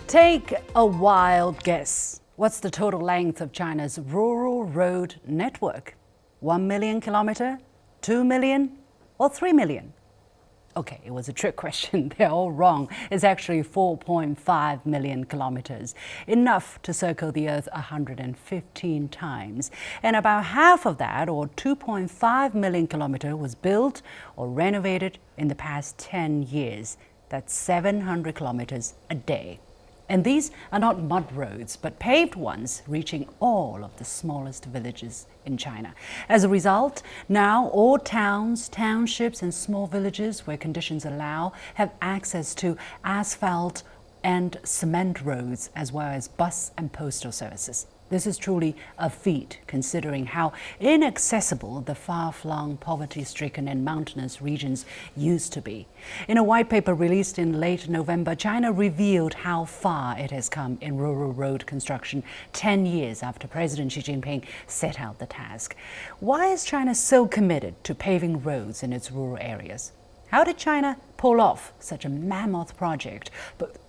Take a wild guess. What's the total length of China's rural road network? 1 million kilometer, 2 million, or 3 million? Okay, it was a trick question. They're all wrong. It's actually 4.5 million kilometers, enough to circle the Earth 115 times. And about half of that, or 2.5 million kilometers, was built or renovated in the past 10 years. That's 700 kilometers a day. And these are not mud roads, but paved ones reaching all of the smallest villages in China. As a result, now all towns, townships, and small villages where conditions allow have access to asphalt and cement roads, as well as bus and postal services. This is truly a feat, considering how inaccessible the far-flung, poverty-stricken and mountainous regions used to be. In a white paper released in late November, China revealed how far it has come in rural road construction 10 years after President Xi Jinping set out the task. Why is China so committed to paving roads in its rural areas? How did China pull off such a mammoth project,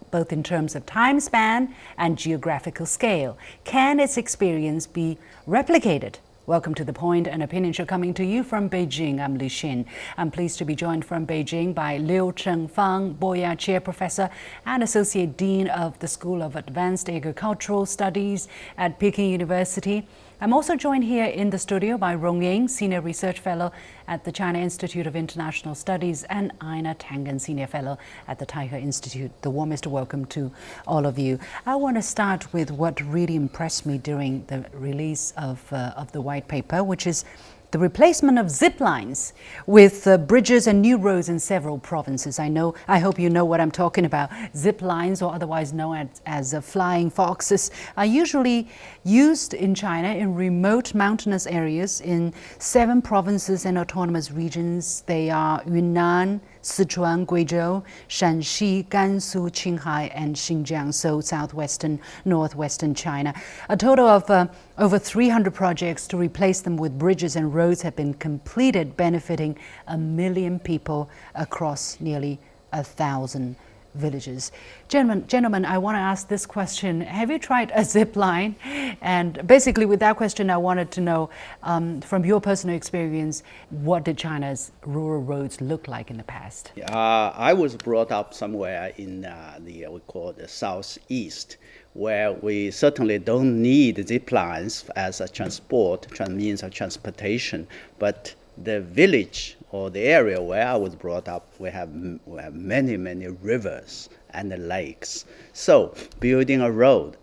both in terms of time span and geographical scale? Can its experience be replicated? Welcome to The Point, an opinion show coming to you from Beijing. I'm Li Xin. I'm pleased to be joined from Beijing by Liu Chengfang, Boya Chair Professor and Associate Dean of the School of Advanced Agricultural Studies at Peking University. I'm also joined here in the studio by Rong, Ying, Senior Research Fellow at the China Institute of International Studies, and Einar, Tangen, Senior Fellow at the Taihe Institute. The warmest welcome to all of you. I want to start with what really impressed me during the release of the white paper, which is the replacement of zip lines with bridges and new roads in several provinces. I hope you know what I'm talking about. Zip lines, or otherwise known as flying foxes, are usually used in China in remote mountainous areas in 7 provinces and autonomous regions. They are Yunnan, Sichuan, Guizhou, Shanxi, Gansu, Qinghai, and Xinjiang, so southwestern, northwestern China. A total of over 300 projects to replace them with bridges and roads have been completed, benefiting 1 million people across nearly 1,000 villages. Gentlemen, I want to ask this question. Have you tried a zip line? And basically with that question, I wanted to know, from your personal experience, what did China's rural roads look like in the past? I was brought up somewhere in we call the southeast, where we certainly don't need zip lines as a means of transportation, but the village or the area where I was brought up, we have many rivers and lakes. So building a road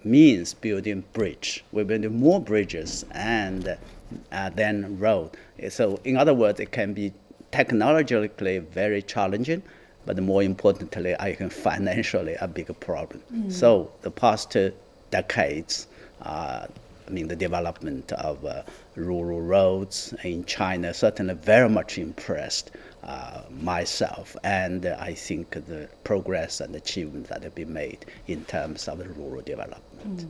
means building bridge. We build more bridges and then road. So in other words, it can be technologically very challenging, but more importantly, I think financially a big problem. So the past decades, the development of rural roads in China certainly very much impressed myself, and I think the progress and achievements that have been made in terms of rural development.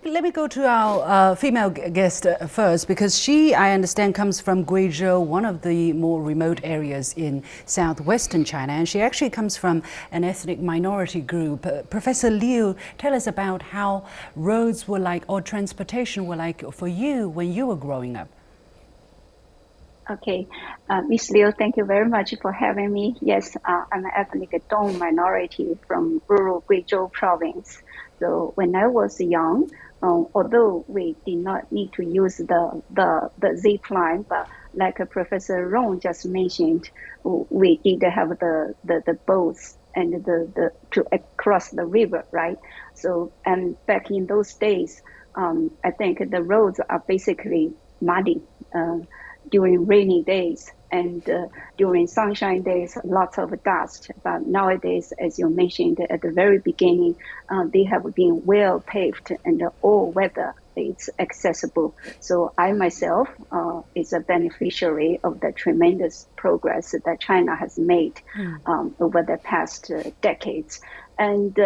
Let me go to our female guest first, because she, I understand, comes from Guizhou, one of the more remote areas in southwestern China, and she actually comes from an ethnic minority group. Professor Liu, tell us about how roads were like, or transportation were like for you when you were growing up. Okay, Ms. Liu, thank you very much for having me. Yes, I'm an ethnic Dong minority from rural Guizhou province. So when I was young, although we did not need to use the zip line, but like Professor Rong just mentioned, we did have the boats and to cross the river, right? So, and back in those days, I think the roads are basically muddy during rainy days, and during sunshine days, lots of dust. But nowadays, as you mentioned at the very beginning, they have been well paved, and all weather it's accessible. So I myself is a beneficiary of the tremendous progress that China has made over the past decades. And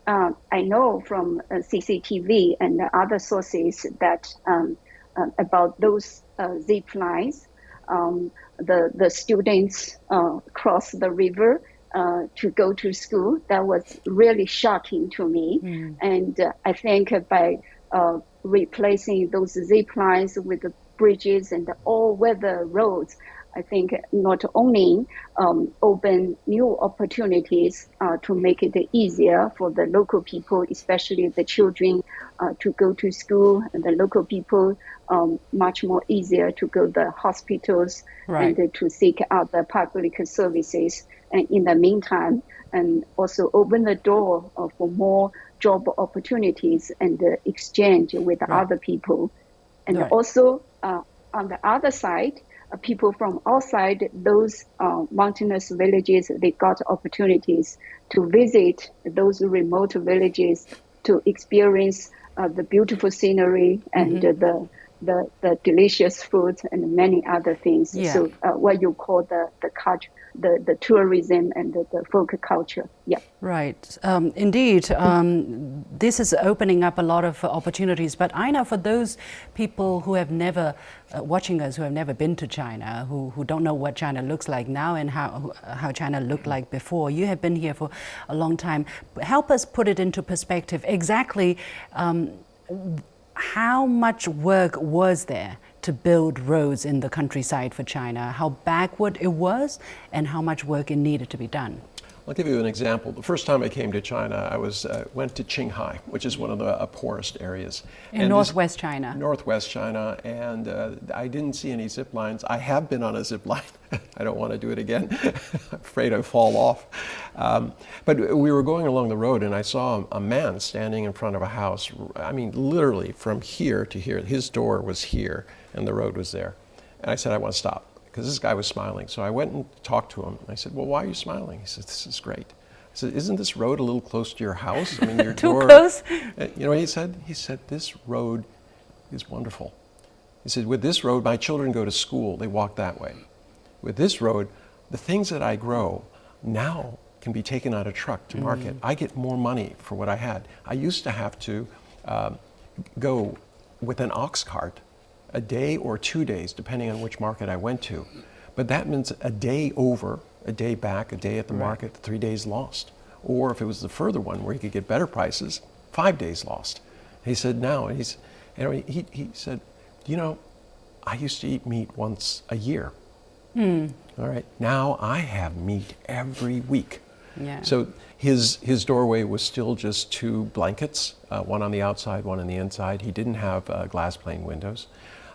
I know from CCTV and other sources that about those zip lines, the students cross the river to go to school. That was really shocking to me. And I think by replacing those zip lines with the bridges and the all-weather roads, I think not only open new opportunities to make it easier for the local people, especially the children, to go to school, and the local people much more easier to go to the hospitals Right. and to seek out the public services. And in the meantime, and also open the door for more job opportunities and exchange with Right. other people. And Right. also on the other side, people from outside those mountainous villages, they got opportunities to visit those remote villages to experience the beautiful scenery and the delicious food and many other things. Yeah. So what you call the culture, the tourism and the folk culture. Yeah. Right. Indeed, this is opening up a lot of opportunities. But Einar, for those people who have never, watching us, who have never been to China, who don't know what China looks like now and how China looked like before, you have been here for a long time. Help us put it into perspective. Exactly how much work was there to build roads in the countryside for China? How backward it was and how much work it needed to be done? I'll give you an example. The first time I came to China, I went to Qinghai, which is one of the poorest areas. In northwest China. Northwest China, and I didn't see any zip lines. I have been on a zip line. I don't want to do it again. I'm afraid I fall off. But we were going along the road, and I saw a man standing in front of a house. I mean, literally from here to here. His door was here, and the road was there. And I said, I want to stop, because this guy was smiling. So I went and talked to him. I said, well, why are you smiling? He said, this is great. I said, isn't this road a little close to your house? I mean, your Too door. close? You know what he said? He said, this road is wonderful. He said, with this road, my children go to school. They walk that way. With this road, the things that I grow now can be taken on a truck to market. I get more money for what I had. I used to have to go with an ox cart a day or 2 days, depending on which market I went to. But that means a day over, a day back, a day at the market, 3 days lost. Or if it was the further one where he could get better prices, 5 days lost. He said, now, and he said, you know, I used to eat meat once a year. All right, now I have meat every week. Yeah. So his doorway was still just 2 blankets, one on the outside, one on the inside. He didn't have glass pane windows.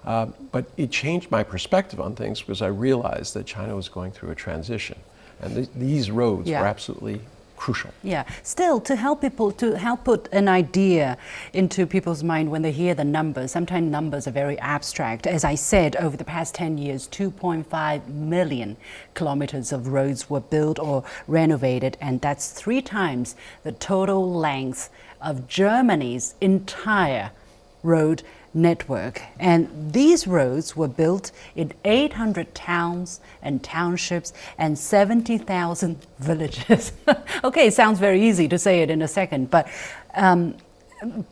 But it changed my perspective on things because I realized that China was going through a transition. And these roads were absolutely crucial. Yeah. Still, to help people, to help put an idea into people's mind when they hear the numbers, sometimes numbers are very abstract. As I said, over the past 10 years, 2.5 million kilometers of roads were built or renovated, and that's 3 times the total length of Germany's entire road network. And these roads were built in 800 towns and townships and 70,000 villages. Okay, it sounds very easy to say it in a second, but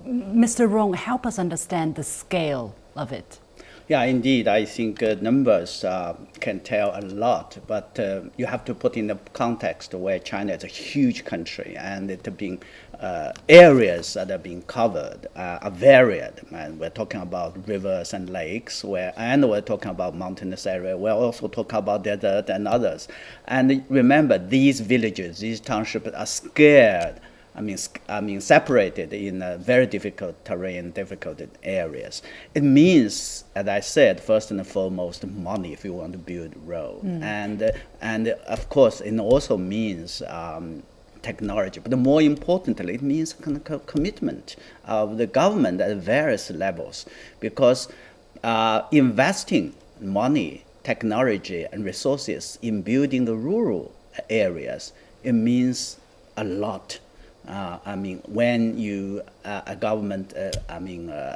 Mr. Rong, help us understand the scale of it. Yeah, indeed. I think numbers can tell a lot, but you have to put in the context where China is a huge country, and it being areas that are being covered are varied. And we're talking about rivers and lakes, and we're talking about mountainous area. We're also talking about desert and others. And remember, these villages, these townships are scared. I mean, separated in very difficult terrain, difficult areas. It means, as I said, first and foremost, money if you want to build a road, and of course, it also means technology. But more importantly, it means commitment of the government at various levels, because investing money, technology, and resources in building the rural areas, it means a lot. when you a government,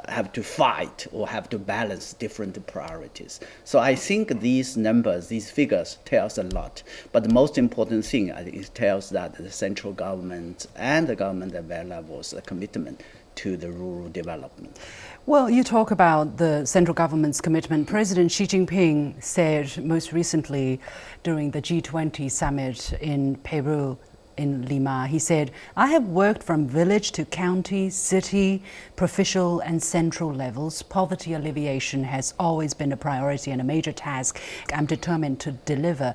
have to fight or have to balance different priorities. So I think these numbers, these figures, tells a lot. But the most important thing, I think, it tells that the central government and the government at their levels, a commitment to the rural development. Well, you talk about the central government's commitment. President Xi Jinping said most recently during the G20 summit in Peru, in Lima, he said, "I have worked from village to county, city, provincial and central levels. Poverty alleviation has always been a priority and a major task I'm determined to deliver."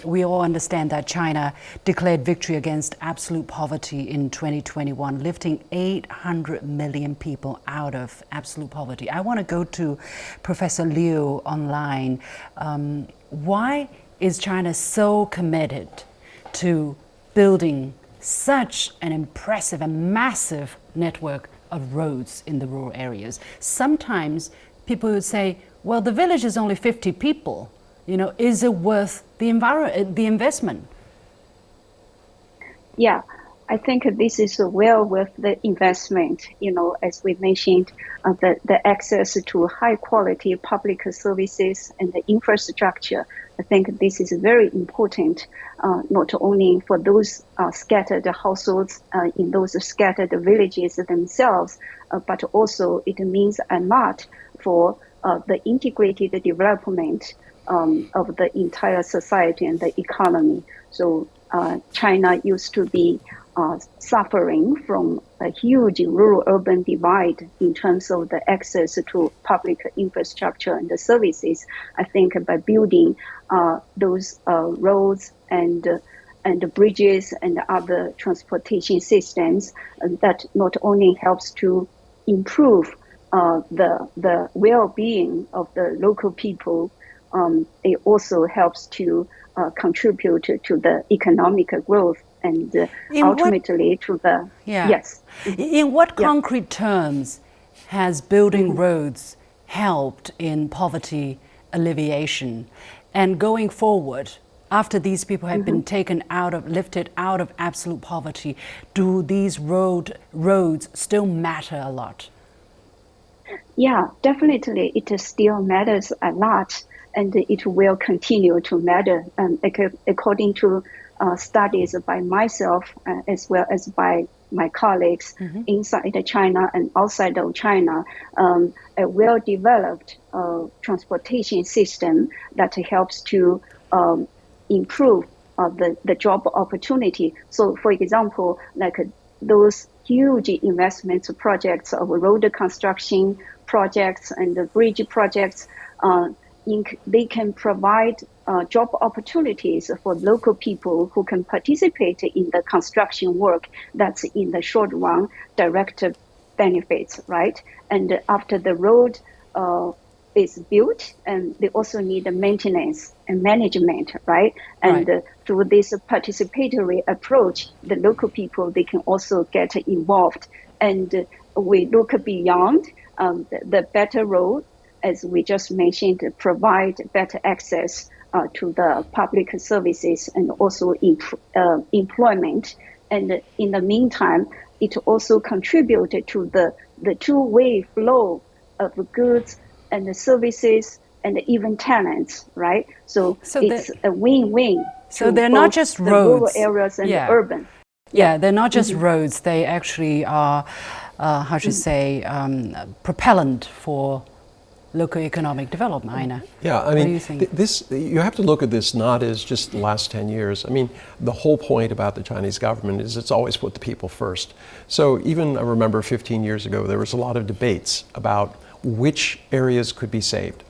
We all understand that China declared victory against absolute poverty in 2021, lifting 800 million people out of absolute poverty. I want to go to Professor Liu online. Why is China so committed to building such an impressive and massive network of roads in the rural areas? Sometimes people would say, well, the village is only 50 people. Is it worth the investment? Yeah, I think this is well worth the investment. As we mentioned, the access to high quality public services and the infrastructure. I think this is very important, not only for those scattered households in those scattered villages themselves, but also it means a lot for the integrated development of the entire society and the economy. So China used to be suffering from a huge rural-urban divide in terms of the access to public infrastructure and the services. I think by building those roads and bridges and other transportation systems, that not only helps to improve the well-being of the local people, it also helps to contribute to the economic growth and ultimately to the... Yeah. Yes. In what concrete terms has building roads helped in poverty alleviation? And going forward, after these people have been lifted out of absolute poverty, do these roads still matter a lot? Yeah, definitely it still matters a lot, and it will continue to matter. According to studies by myself as well as by my colleagues inside China and outside of China, a well-developed transportation system that helps to improve the job opportunity. So, for example, like those huge investment projects of road construction projects and the bridge projects, they can provide job opportunities for local people who can participate in the construction work. That's in the short run direct benefits, right? And after the road is built, and they also need maintenance and management, right? And through this participatory approach, the local people, they can also get involved. And we look beyond the better road, as we just mentioned, provide better access to the public services and also employment. And in the meantime, it also contributed to the two-way flow of goods and the services and even talents, right? So it's a win-win. So they're not just roads. The rural areas and the urban. Yeah, they're not just roads. They actually are, propellant for local economic development, Einar. Yeah, I mean, you have to look at this not as just the last 10 years. I mean, the whole point about the Chinese government is it's always put the people first. So even I remember 15 years ago, there was a lot of debates about which areas could be saved.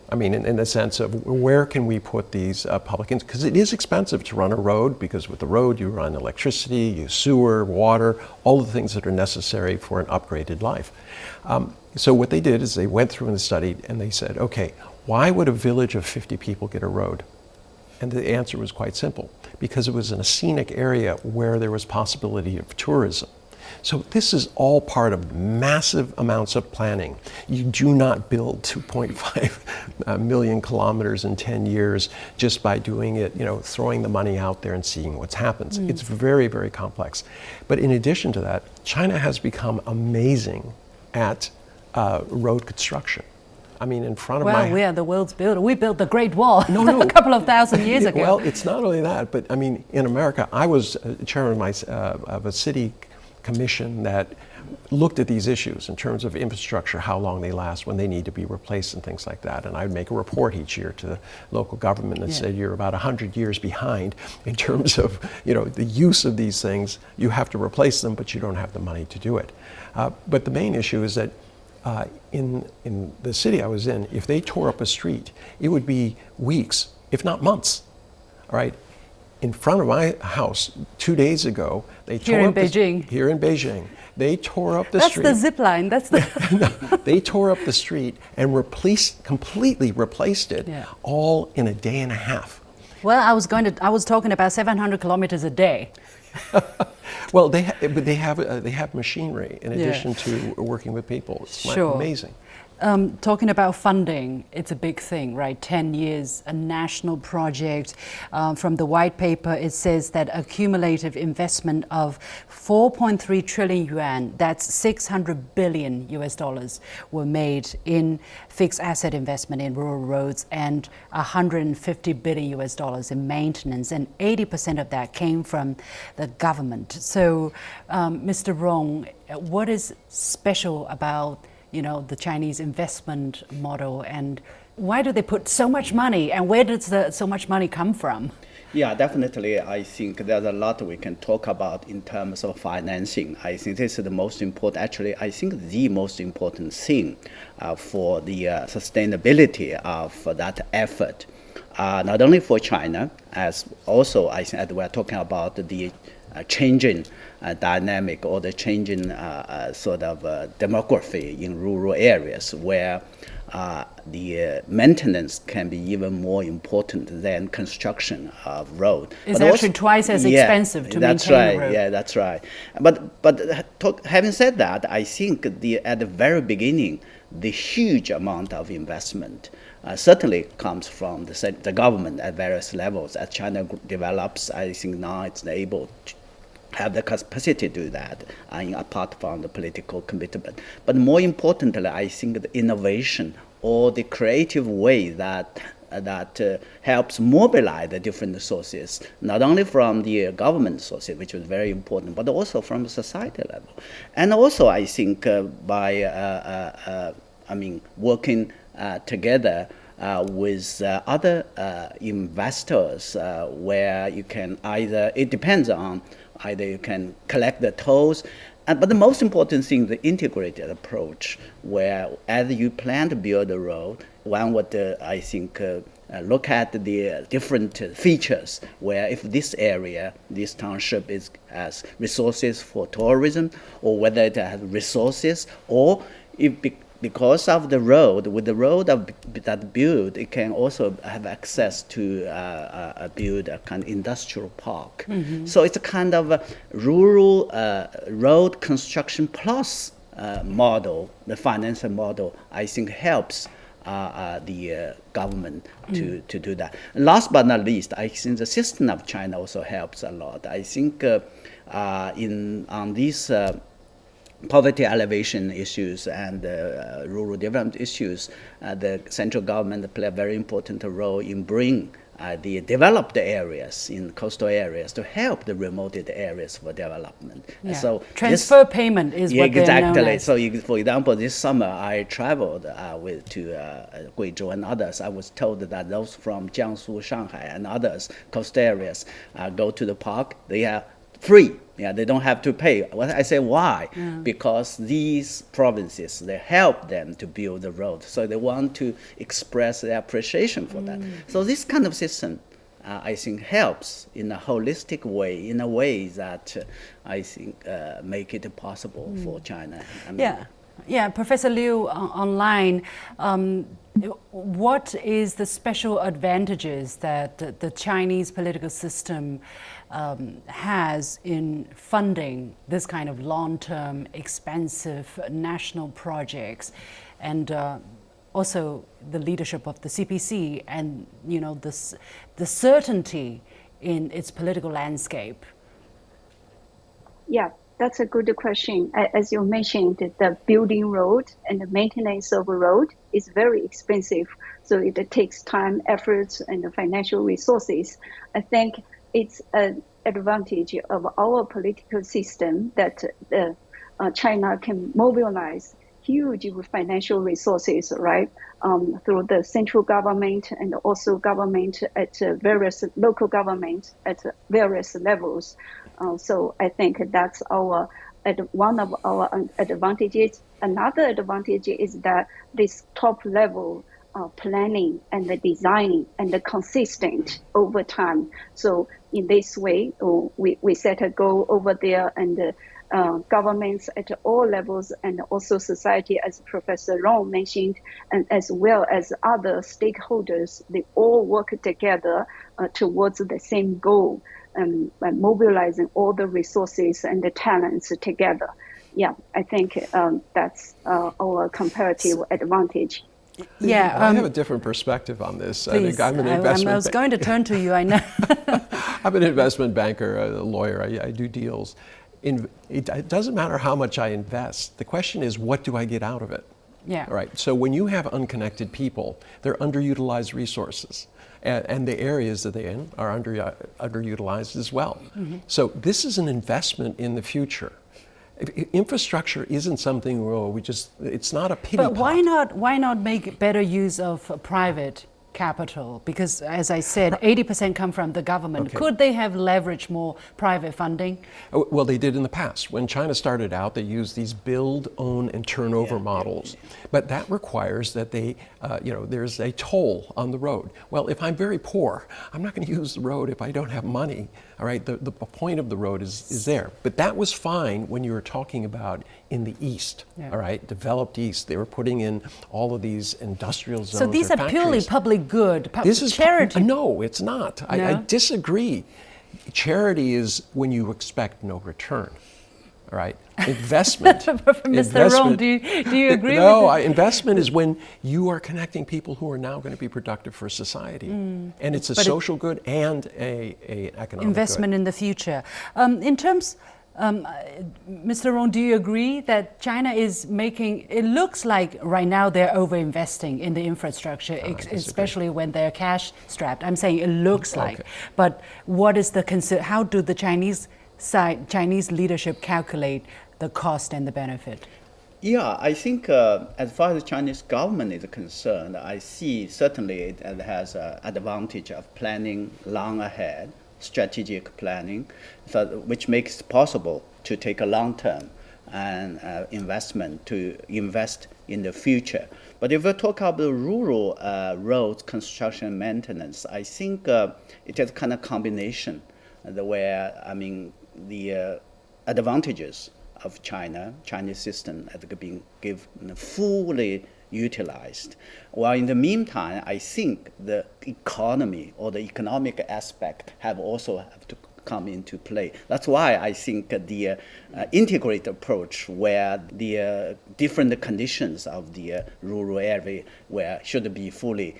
I mean, in the sense of where can we put these public, because it is expensive to run a road, because with the road you run electricity, you sewer, water, all the things that are necessary for an upgraded life. So what they did is they went through and studied and they said, okay, why would a village of 50 people get a road? And the answer was quite simple, because it was in a scenic area where there was possibility of tourism. So this is all part of massive amounts of planning. You do not build 2.5 million kilometers in 10 years just by doing it, throwing the money out there and seeing what happens. It's very, very complex. But in addition to that, China has become amazing at road construction. I mean, in front of Well, my... we are the world's builder. We built the Great Wall No. a couple of thousand years ago. Well, it's not only that, but I mean, in America, I was chairman of a city commission that looked at these issues in terms of infrastructure, how long they last, when they need to be replaced and things like that. And I'd make a report each year to the local government and say, you're about 100 years behind in terms of, the use of these things. You have to replace them, but you don't have the money to do it. But the main issue is that in the city I was in, if they tore up a street, it would be weeks, if not months, all right? In front of my house 2 days ago, they tore up here in Beijing. They tore up the street. That's the zip line. That's the. No, they tore up the street and completely replaced it, all in a day and a half. Well, I was talking about 700 kilometers a day. Well, they have machinery in addition to working with people. It's amazing. Talking about funding, it's a big thing, right? 10 years, a national project. From the white paper, it says that accumulative investment of 4.3 trillion yuan, that's 600 billion US dollars, were made in fixed asset investment in rural roads and 150 billion US dollars in maintenance. And 80% of that came from the government. So, Mr. Rong, what is special about the Chinese investment model, and why do they put so much money, and where does so much money come from? Yeah, definitely. I think there's a lot we can talk about in terms of financing. I think this is the most important, actually, I think the most important thing for the sustainability of that effort. Not only for China, as also I think we're talking about the changing dynamic or the changing sort of demography in rural areas where the maintenance can be even more important than construction of road. It's actually twice as expensive to maintain a road. Yeah, that's right. But having said that, I think at the very beginning, the huge amount of investment certainly comes from the government at various levels. As China develops, I think now it's able to have the capacity to do that, apart from the political commitment. But more importantly, I think the innovation or the creative way that helps mobilize the different sources, not only from the government sources, which is very important, but also from the society level. And also, I think by working together with other investors, where you can it depends on either you can collect the tolls, but the most important thing, the integrated approach, where as you plan to build a road, one would, I think, look at the different features, where if this area, this township has resources for tourism, or whether it has resources, or if because of the road, with the road that built, it can also have access to build a kind of industrial park. Mm-hmm. So it's a kind of a rural road construction plus model, the financial model, I think helps the government to do that. Last but not least, I think the system of China also helps a lot. I think on these poverty elevation issues and rural development issues, the central government play a very important role in bringing the developed areas in coastal areas to help the remote areas for development. Yeah. So transfer payment is what they're known as. So for example, this summer I traveled to Guizhou and others. I was told that those from Jiangsu, Shanghai and others coastal areas go to the park. They are free. Yeah, they don't have to pay. Well, I say why? Yeah. Because these provinces, they help them to build the road. So they want to express their appreciation for that. So this kind of system, I think, helps in a holistic way, in a way that I think make it possible for China. Yeah. Yeah, Professor Liu, online, what is the special advantages that the Chinese political system has in funding this kind of long-term, expensive national projects, and also the leadership of the CPC, and the certainty in its political landscape? Yeah, that's a good question. As you mentioned, the building road and the maintenance of a road is very expensive. So it takes time, efforts, and financial resources. I think it's an advantage of our political system that China can mobilize huge financial resources, right, through the central government and also government at various local government at various levels. So I think that's one of our advantages. Another advantage is that this top level planning and the designing and the consistent over time. So in this way, we set a goal over there, and governments at all levels and also society, as Professor Rong mentioned, and as well as other stakeholders, they all work together towards the same goal, by mobilizing all the resources and the talents together. Yeah, I think that's our comparative advantage. Yeah, I have a different perspective on this. Please, I think I'm an investment. I was going to turn to you. I know. I'm an investment banker, a lawyer. I do deals. It doesn't matter how much I invest. The question is, what do I get out of it? Yeah. All right. So when you have unconnected people, they're underutilized resources, and the areas that they're in are underutilized as well. Mm-hmm. So this is an investment in the future. Infrastructure isn't something it's not a pity pot. But why not make better use of private capital? Because as I said, 80% come from the government. Okay. Could they have leveraged more private funding? Well, they did in the past. When China started out, they used these build, own, and turnover models. But that requires that they, there's a toll on the road. Well, if I'm very poor, I'm not going to use the road if I don't have money. All right, the point of the road is there. But that was fine when you were talking about in the East, all right, developed East. They were putting in all of these industrial zones. So these are purely public good, this is charity. No, it's not. No? I disagree. Charity is when you expect no return. All right, investment. Mr. Rong, do you agree with No, investment is when you are connecting people who are now going to be productive for society, and it's a social good and a economic investment good. In the future. In terms, Mr. Rong, do you agree that China is making? It looks like right now they're over-investing in the infrastructure, especially when they're cash-strapped. I'm saying it looks like, but what is the how do the Chinese leadership calculate the cost and the benefit? Yeah, I think as far as the Chinese government is concerned, I see certainly it has an advantage of planning long ahead, strategic planning, which makes it possible to take a long-term and investment to invest in the future. But if we talk about the rural roads construction and maintenance, I think it is kind of combination where, the advantages of Chinese system have been given fully utilized. While in the meantime, I think the economy or the economic aspect have to come into play. That's why I think the integrated approach where the different conditions of the rural area should be fully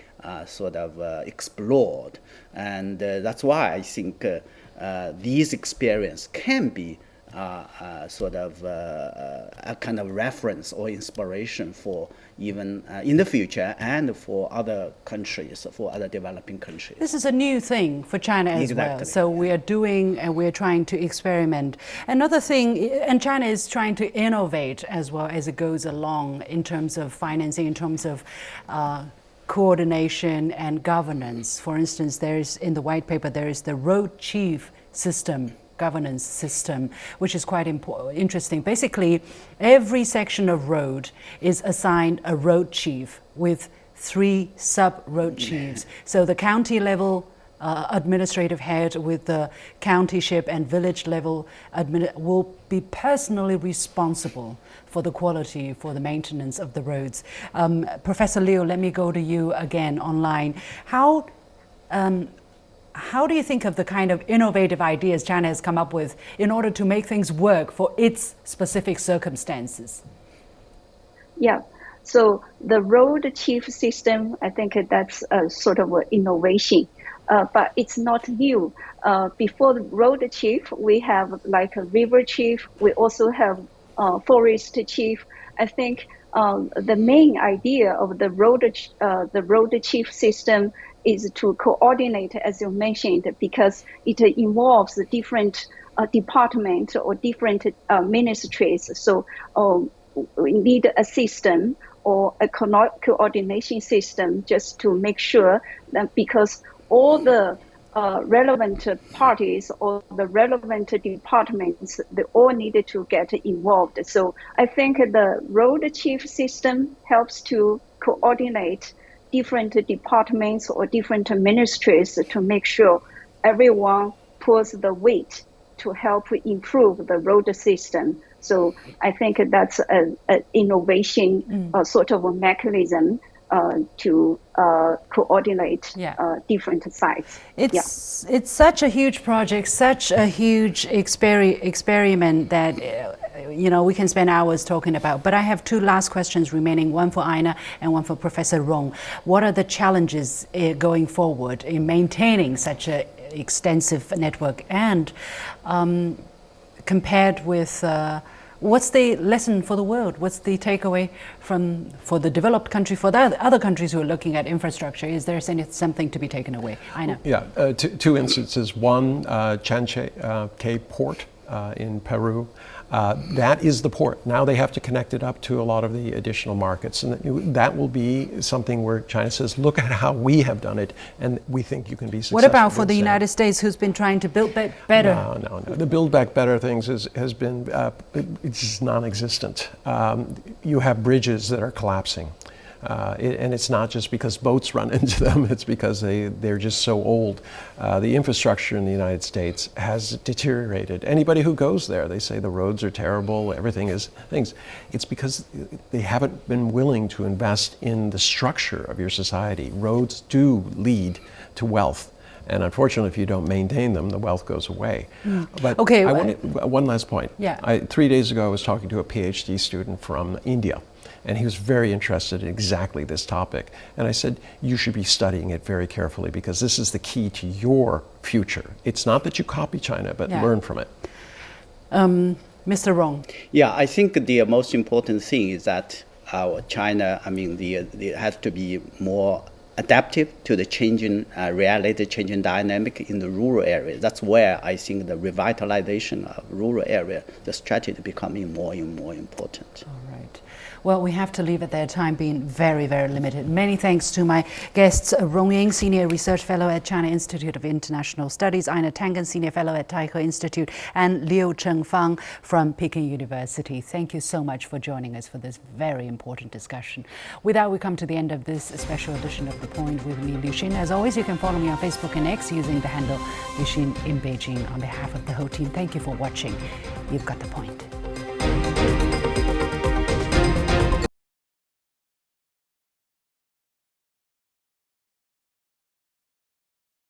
explored. And that's why I think these experience can be a kind of reference or inspiration for even in the future and for other countries, for other developing countries. This is a new thing for China as well. So we are doing and we're trying to experiment. Another thing, and China is trying to innovate as well as it goes along in terms of financing, in terms of coordination and governance. For instance, in the white paper, there is the road chief system, governance system, which is quite interesting. Basically, every section of road is assigned a road chief with 3 sub-road chiefs. So the county level administrative head with the countyship and village level will be personally responsible for the quality, for the maintenance of the roads. Professor Liu, let me go to you again online. How do you think of the kind of innovative ideas China has come up with in order to make things work for its specific circumstances? Yeah. So the road chief system, I think that's a sort of an innovation, but it's not new. Before the road chief, we have like a river chief. We also have forest chief. I think the main idea of the road chief system is to coordinate, as you mentioned, because it involves different departments or different ministries. So we need a system or a coordination system just to make sure that, because all the relevant parties or the relevant departments, they all needed to get involved. So I think the road chief system helps to coordinate different departments or different ministries to make sure everyone pulls the weight to help improve the road system. So I think that's an innovation sort of a mechanism to coordinate different sites. It's such a huge project, such a huge experiment that we can spend hours talking about. But I have two last questions remaining, one for Einar and one for Professor Rong. What are the challenges going forward in maintaining such an extensive network, and compared with what's the lesson for the world? What's the takeaway for the developed country, for the other countries who are looking at infrastructure? Is there something to be taken away? Einar. Yeah, two instances. One, Chanche port in Peru. That is the port. Now they have to connect it up to a lot of the additional markets. And that will be something where China says, look at how we have done it, and we think you can be successful. What about for the United States, who's been trying to build back better? No. The build back better things has been it's just non-existent. You have bridges that are collapsing. And it's not just because boats run into them, it's because they're just so old. The infrastructure in the United States has deteriorated. Anybody who goes there, they say the roads are terrible, everything is things. It's because they haven't been willing to invest in the structure of your society. Roads do lead to wealth. And unfortunately, if you don't maintain them, the wealth goes away. But okay, one last point. Yeah. 3 days ago, I was talking to a PhD student from India. And he was very interested in exactly this topic. And I said, you should be studying it very carefully, because this is the key to your future. It's not that you copy China, but learn from it. Mr. Rong. Yeah, I think the most important thing is that China, it has to be more adaptive to the changing reality, changing dynamic in the rural area. That's where I think the revitalization of rural area, the strategy becoming more and more important. All right. Well, we have to leave it there, time being very, very limited. Many thanks to my guests, Rong Ying, Senior Research Fellow at China Institute of International Studies, Einar Tangen, Senior Fellow at Taihe Institute, and Liu Chengfang from Peking University. Thank you so much for joining us for this very important discussion. With that, we come to the end of this special edition of The Point with me, Liu Xin. As always, you can follow me on Facebook and X using the handle Liu Xin in Beijing. On behalf of the whole team, thank you for watching. You've got The Point.